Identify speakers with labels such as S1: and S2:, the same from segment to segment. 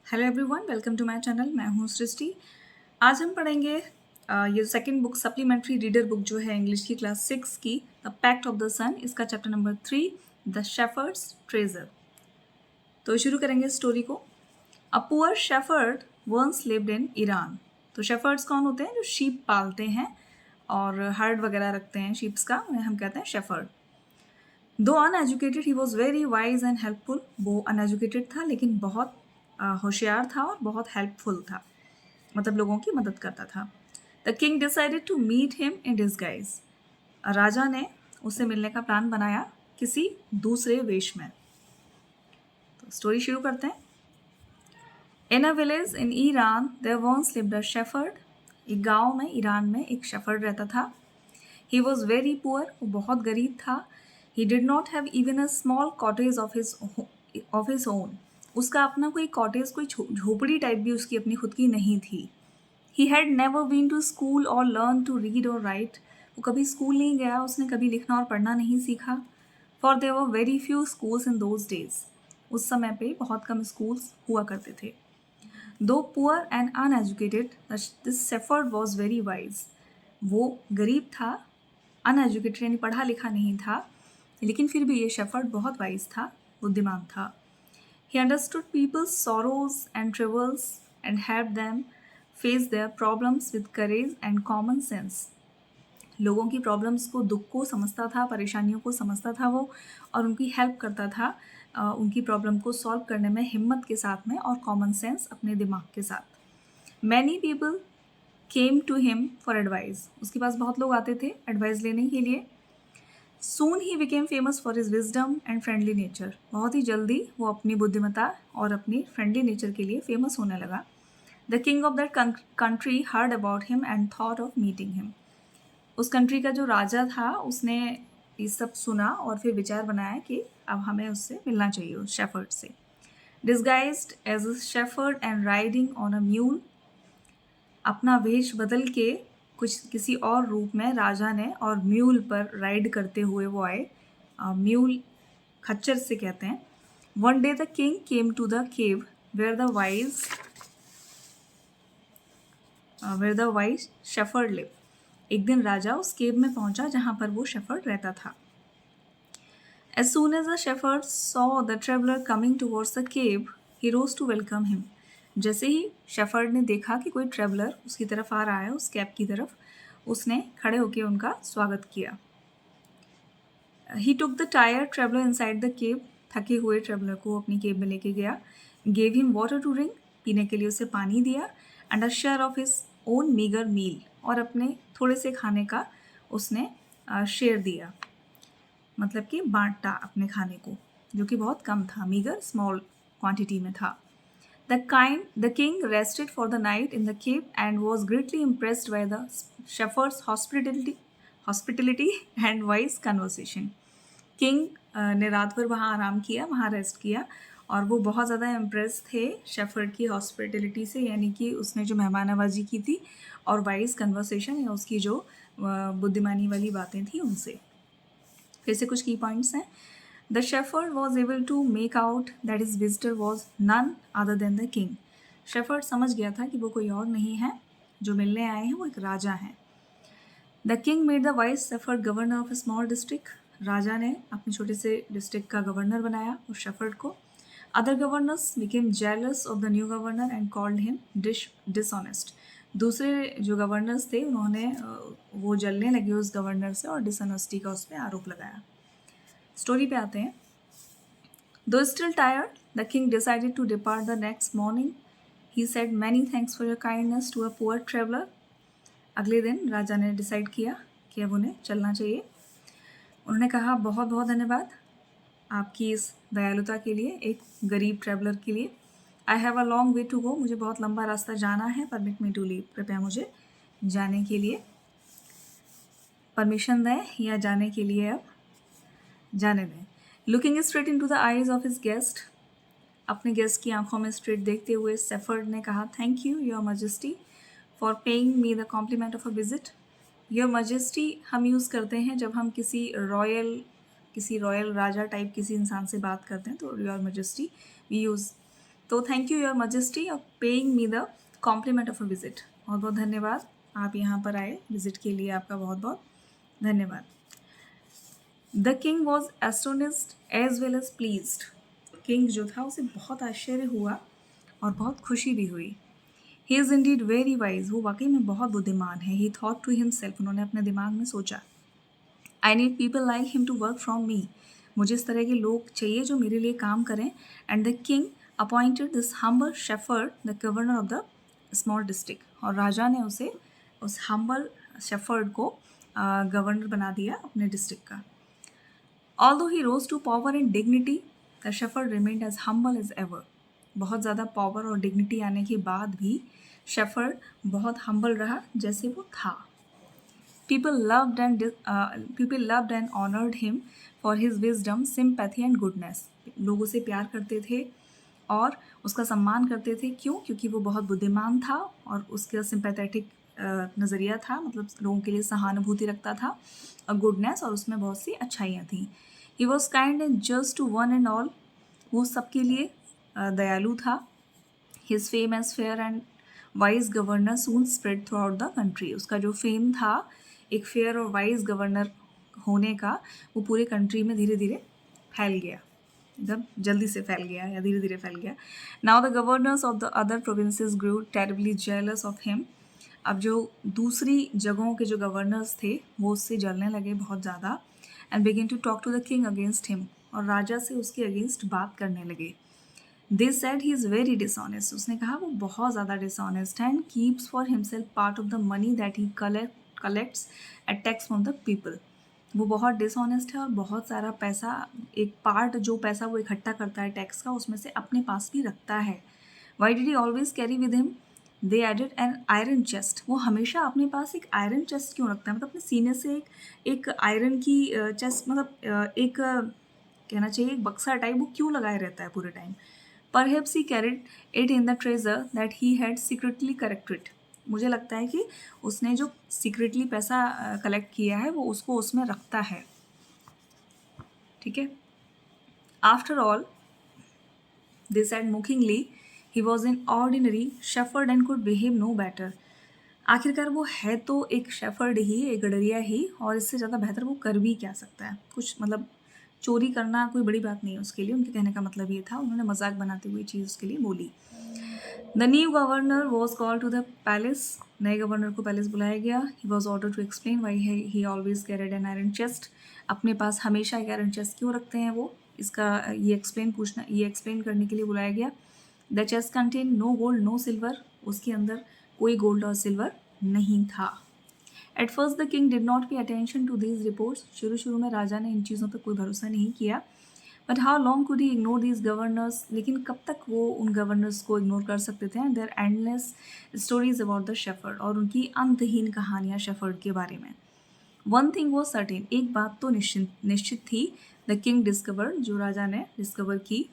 S1: Hello everyone, welcome to my channel. मैं हूँ सृष्टि। आज हम पढ़ेंगे ये second book, supplementary reader book जो है इंग्लिश की क्लास 6 की, the pact of the sun. इसका chapter number 3, the shepherd's treasure. तो शुरू करेंगे स्टोरी को। A poor shepherd once lived in Iran. तो शेफर्ड्स कौन होते हैं? जो शीप पालते हैं और हर्ड वगैरह रखते हैं शीप्स का, उन्हें हम कहते हैं शेफर्ड। दो uneducated he was very wise and helpful. वो अनएजुकेटेड था लेकिन बहुत होशियार था और बहुत हेल्पफुल था, मतलब लोगों की मदद करता था। The king decided to meet him in disguise. राजा ने उससे मिलने का प्लान बनाया किसी दूसरे वेश में। तो स्टोरी शुरू करते हैं। In a village in Iran there once lived a shepherd. एक गांव में ईरान में एक शेफर्ड रहता था। He was very poor. वो बहुत गरीब था। He did not have even a small cottage of his own. उसका अपना कोई कॉटेज, कोई झोपड़ी टाइप भी उसकी अपनी खुद की नहीं थी। He had never been to school और लर्न टू रीड और राइट। वो कभी स्कूल नहीं गया, उसने कभी लिखना और पढ़ना नहीं सीखा। For there were very few schools in those days. उस समय पे बहुत कम स्कूल्स हुआ करते थे। दो poor and uneducated, this shepherd was very wise. वो गरीब था, अनएजुकेटेड यानी पढ़ा लिखा नहीं था, लेकिन फिर भी ये शेफर्ड बहुत वाइज था, बुद्धिमान था। He understood people's sorrows and troubles and helped them face their problems with courage and common sense. लोगों की प्रॉब्लम्स को, दुख को समझता था, परेशानियों को समझता था वो, और उनकी हेल्प करता था उनकी प्रॉब्लम को सॉल्व करने में हिम्मत के साथ में और कॉमन सेंस, अपने दिमाग के साथ। Many people came to him for advice. उसके पास बहुत लोग आते थे एडवाइस लेने के लिए। Soon he became famous for his wisdom and friendly nature. बहुत ही जल्दी वो अपनी बुद्धिमत्ता और अपनी फ्रेंडली नेचर के लिए फेमस होने लगा। The king of that country heard about him and thought of meeting him. उस कंट्री का जो राजा था उसने ये सब सुना और फिर विचार बनाया कि अब हमें उससे मिलना चाहिए, उस शेफर्ड से। Disguised as a shepherd and riding on a mule, अपना वेश बदल के कुछ किसी और रूप में राजा ने और म्यूल पर राइड करते हुए वो आए। म्यूल खच्चर से कहते हैं। One day the king came to the cave where the wise shepherd live. एक दिन राजा उस केव में पहुंचा जहां पर वो शेफर्ड रहता था। As soon as the shepherd saw the traveler coming towards the cave, he rose to welcome him. जैसे ही शेफर्ड ने देखा कि कोई ट्रेवलर उसकी तरफ आ रहा है, उस कैब की तरफ, उसने खड़े होकर उनका स्वागत किया। He took the tired traveler inside the cave. थके हुए ट्रेवलर को अपनी केब में लेके गया। Gave him water to drink. पीने के लिए उसे पानी दिया। And a share of his own meager meal. और अपने थोड़े से खाने का उसने शेयर दिया, मतलब कि बांटा अपने खाने को, जो कि बहुत कम था, मीगर स्मॉल क्वांटिटी में था। The king rested for the night in the cave and was greatly impressed by the shepherd's hospitality and wise conversation. King ने रात भर वहाँ आराम किया, वहाँ रेस्ट किया, और वो बहुत ज़्यादा इम्प्रेस थे शेफर्ड की हॉस्पिटलिटी से, यानी कि उसने जो मेहमान नवाजी की थी, और वाइज कन्वर्सेशन या उसकी जो बुद्धिमानी वाली बातें थी उनसे। फिर से कुछ की पॉइंट्स हैं। The shepherd was able to make out that his visitor was none other than the king. Shepherd समझ गया था कि वो कोई और नहीं है, जो मिलने आए हैं वो एक राजा हैं। The king made the wise shepherd governor of a small district. राजा ने अपने छोटे से डिस्ट्रिक्ट का गवर्नर बनाया उस शेफर्ड को। Other governors became jealous of the new governor and called him dishonest. दूसरे जो गवर्नर्स थे उन्होंने वो जलने लगे उस गवर्नर से और डिसऑनेस्टी का उस पर आरोप लगाया। स्टोरी पे आते हैं। Though still tired, the king decided to depart the next morning. He said many thanks for your kindness to a poor traveller. अगले दिन राजा ने डिसाइड किया कि अब उन्हें चलना चाहिए। उन्होंने कहा, बहुत बहुत धन्यवाद आपकी इस दयालुता के लिए, एक गरीब ट्रैवलर के लिए। I have a long way to go, मुझे बहुत लंबा रास्ता जाना है। परमिट मी टू लीव, कृपया मुझे जाने के लिए परमिशन दें या जाने के लिए अब जाने दें। Looking straight into the eyes of his guest, अपने गेस्ट की आंखों में स्ट्रेट देखते हुए शेफर्ड ने कहा, thank you your majesty for paying me the compliment of a visit. Your majesty हम यूज़ करते हैं जब हम किसी रॉयल राजा टाइप किसी इंसान से बात करते हैं, तो योर मजेस्टी वी यूज़ तो thank you your majesty of paying me the compliment of a visit. बहुत बहुत धन्यवाद, आप यहाँ पर आए विजिट के लिए, आपका बहुत बहुत धन्यवाद। The king was astonished as well as pleased. King जो था उसे बहुत आश्चर्य हुआ और बहुत खुशी भी हुई। He is Indeed very wise, वो वाकई में बहुत बुद्धिमान है। ही थॉट टू हिमसेल्फ, उन्होंने अपने दिमाग में सोचा, I need people like him to work from me, मुझे इस तरह के लोग चाहिए जो मेरे लिए काम करें। And the king appointed this humble shepherd the governor of the small district, और राजा ने उसे उस हम्बल शेफर्ड को गवर्नर बना दिया अपने डिस्ट्रिक्ट का। Although he rose to power and dignity, the shepherd remained as humble as ever. बहुत ज़्यादा पावर और डिग्निटी आने के बाद भी शेफर्ड बहुत हम्बल रहा जैसे वो था। People loved and honored him for his wisdom, sympathy and goodness. लोग उसे प्यार करते थे और उसका सम्मान करते थे। क्यों? क्योंकि वो बहुत बुद्धिमान था और उसका सिंपैथेटिक नज़रिया था, मतलब लोगों के लिए सहानुभूति रखता था, और गुडनेस, और उसमें बहुत सी अच्छाइयाँ थीं। He was kind and just to one and all, वो सबके लिए दयालु था। His fame as fair and wise governor soon spread throughout the country, उसका जो फेम था एक फेयर और वाइज गवर्नर होने का, वो पूरे कंट्री में धीरे धीरे फैल गया, एकदम जल्दी से फैल गया या धीरे धीरे फैल गया। Now the governors of the other provinces grew terribly jealous of him, अब जो दूसरी जगहों के जो गवर्नर्स थे वो उससे जलने लगे बहुत ज़्यादा। And begin to talk to the king against him, और राजा से उसके अगेंस्ट बात करने लगे। They said he is very dishonest, उसने कहा वो बहुत ज़्यादा डिसऑनेस्ट है। And keeps for himself part of the money that he collects at tax from the people, वो बहुत डिसऑनेस्ट है और बहुत सारा पैसा, एक पार्ट जो पैसा वो इकट्ठा करता है टैक्स का, उसमें से अपने पास भी रखता है। Why did he always carry with him, they added an iron chest, वो हमेशा अपने पास एक आयरन चेस्ट क्यों रखता है, मतलब अपने सीने से एक आयरन की चेस्ट, मतलब एक कहना चाहिए एक बक्सा टाइप, वो क्यों लगाए रहता है पूरे time. Perhaps he carried it in the treasure that he had secretly collected, मुझे लगता है कि उसने जो सीक्रेटली पैसा कलेक्ट किया है वो उसको उसमें रखता है। ठीक है। After all they said mockingly he was an ordinary shepherd and could behave no better, आखिरकार वो है तो एक शेफर्ड ही, एक गडरिया ही, और इससे ज़्यादा बेहतर वो कर भी क्या सकता है, कुछ मतलब चोरी करना कोई बड़ी बात नहीं है उसके लिए, उनके कहने का मतलब ये था, उन्होंने मजाक बनाते हुए चीज़ उसके लिए बोली। The new governor was called to the palace, नए गवर्नर को पैलेस बुलाया गया। He was order to explain why he always carried an iron chest, अपने पास हमेशा एक आयरन चेस्ट क्यों रखते हैं वो, इसका ये एक्सप्लेन करने के लिए बुलाया गया। The chest contain no gold no silver, उसके अंदर कोई गोल्ड और सिल्वर नहीं था। At first the king did not pay attention to these reports, शुरू में राजा ने इन चीज़ों पर कोई भरोसा नहीं किया। But how long could he ignore these governors, लेकिन कब तक वो उन गवर्नर्स को इग्नोर कर सकते थे। And there endless stories about the shepherd, और उनकी अंतहीन कहानियाँ शेफर्ड के बारे में। वन थिंग वो सर्टेन, एक बात तो निश्चित थी, द किंग डिस्कवर्ड, जो राजा ने डिस्कवर की,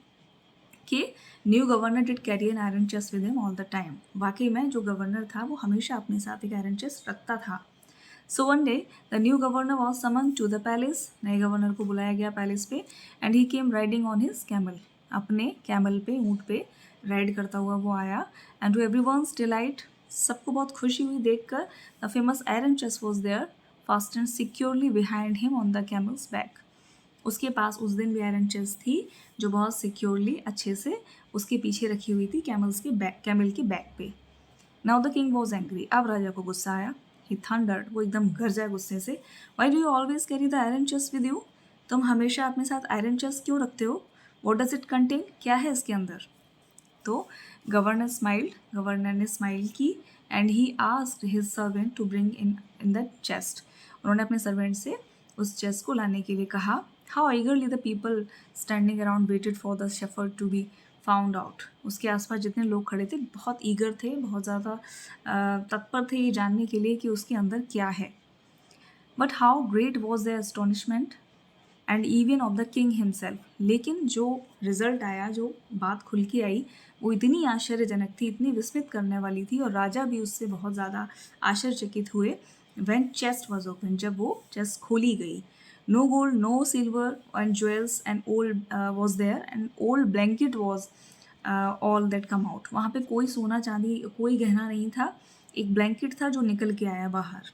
S1: कि new governor did carry N iron chest with him all the time, वाकई में जो गवर्नर था वो हमेशा अपने साथ एक आयरन चेस्ट रखता था। So one day the new governor was summon to the palace, नए गवर्नर को बुलाया गया पैलेस पे। And he came riding on his camel, अपने कैमल पे, ऊँट पे राइड करता हुआ वो आया। And to everyone's delight, सबको बहुत खुशी हुई देखकर, the famous iron chest was there fastened securely behind him on the camel's back, उसके पास उस दिन भी आयरन चेस्ट थी जो बहुत सिक्योरली अच्छे से उसके पीछे रखी हुई थी कैमल के बैक पे। Now the king was angry, अब राजा को गुस्सा आया। ही थंडर्ड, वो एकदम गरजा गुस्से से। Y do you always carry the iron chest with you, तुम हमेशा अपने साथ आयरन चेस्ट क्यों रखते हो। वॉट डज इट कंटेन, क्या है इसके अंदर। तो गवर्नर ने स्माइल की। And he asked his servant to bring in the chest, उन्होंने अपने सर्वेंट से उस चेस्ट को लाने के लिए कहा। How eagerly the people standing around waited for the shepherd to be found out, उसके आसपास जितने लोग खड़े थे बहुत ईगर थे, बहुत ज़्यादा तत्पर थे ये जानने के लिए कि उसके अंदर क्या है। But how great was the astonishment and even of the king himself, लेकिन जो रिजल्ट आया, जो बात खुल के आई, वो इतनी आश्चर्यजनक थी, इतनी विस्मित करने वाली थी, और राजा भी उससे बहुत ज़्यादा आश्चर्यचकित हुए। व्हेन चेस्ट वॉज ओपन, जब वो चेस्ट खोली गई। No gold no silver and jewels and old was there, and old blanket was all that come out. वहाँ पे कोई सोना चांदी कोई गहना नहीं था, एक ब्लैंकेट था जो निकल के आया बाहर,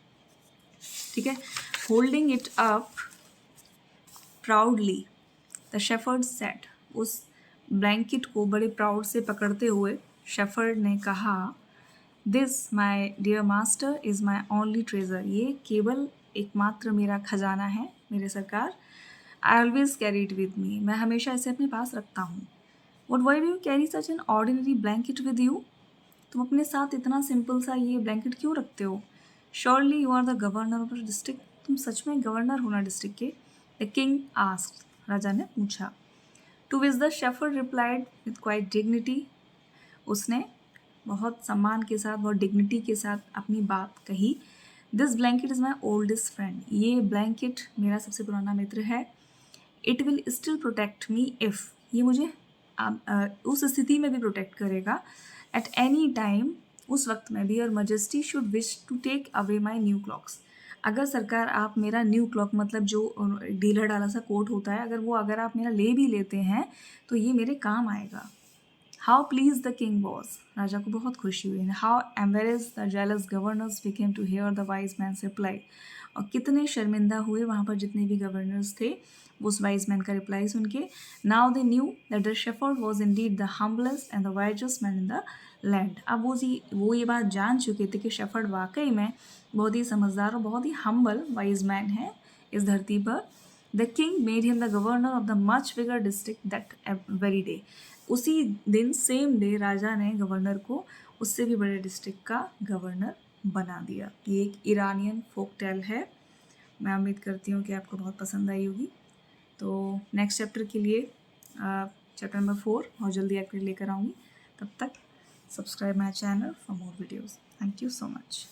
S1: ठीक है। Holding it up proudly the shepherd said, उस ब्लैंकेट को बड़े प्राउड से पकड़ते हुए शेफर्ड ने कहा, this my dear master is my only treasure, ये केवल एकमात्र मेरा खजाना है मेरे सरकार। I always carry it with me, मैं हमेशा इसे अपने पास रखता हूँ। What why do you carry such an ordinary blanket with you, तुम अपने साथ इतना सिंपल सा ये ब्लैंकेट क्यों रखते हो? Surely you are the governor of the district, तुम सच में गवर्नर हो ना डिस्ट्रिक्ट के? द किंग आस्क्ड, राजा ने पूछा। To which the shepherd replied with quite dignity, उसने बहुत सम्मान के साथ, बहुत डिग्निटी के साथ अपनी बात कही। This blanket is my oldest friend, ये ब्लैंकेट मेरा सबसे पुराना मित्र है। It will still protect me if, ये मुझे उस स्थिति में भी प्रोटेक्ट करेगा। एट एनी टाइम, उस वक्त में भी, your majesty should wish to take away my new clothes, अगर सरकार आप मेरा न्यू क्लॉक मतलब जो ढीला ढाला सा कोट होता है, अगर आप मेरा ले भी लेते हैं तो ये मेरे काम आएगा। How pleased the king was, राजा को बहुत खुशी हुई। How embarrassed the jealous governors became to hear the wise man reply, और कितने शर्मिंदा हुए वहाँ पर जितने भी गवर्नर्स थे उस वाइज मैन का रिप्लाई सुन के। Now they knew that the shepherd was Indeed the humblest and the wisest man in the land, अब वो ये बात जान चुके थे कि शेफर्ड वाकई में बहुत ही समझदार और बहुत ही हम्बल वाइज मैन है इस धरती पर। The king made him the governor of the much bigger district that very day, उसी दिन सेम डे राजा ने गवर्नर को उससे भी बड़े डिस्ट्रिक्ट का गवर्नर बना दिया। ये एक ईरानियन फोक टेल है। मैं उम्मीद करती हूँ कि आपको बहुत पसंद आई होगी। तो नेक्स्ट चैप्टर के लिए चैप्टर नंबर 4 बहुत जल्दी आपके लिए लेकर आऊँगी। तब तक subscribe my channel for more videos. Thank you so much.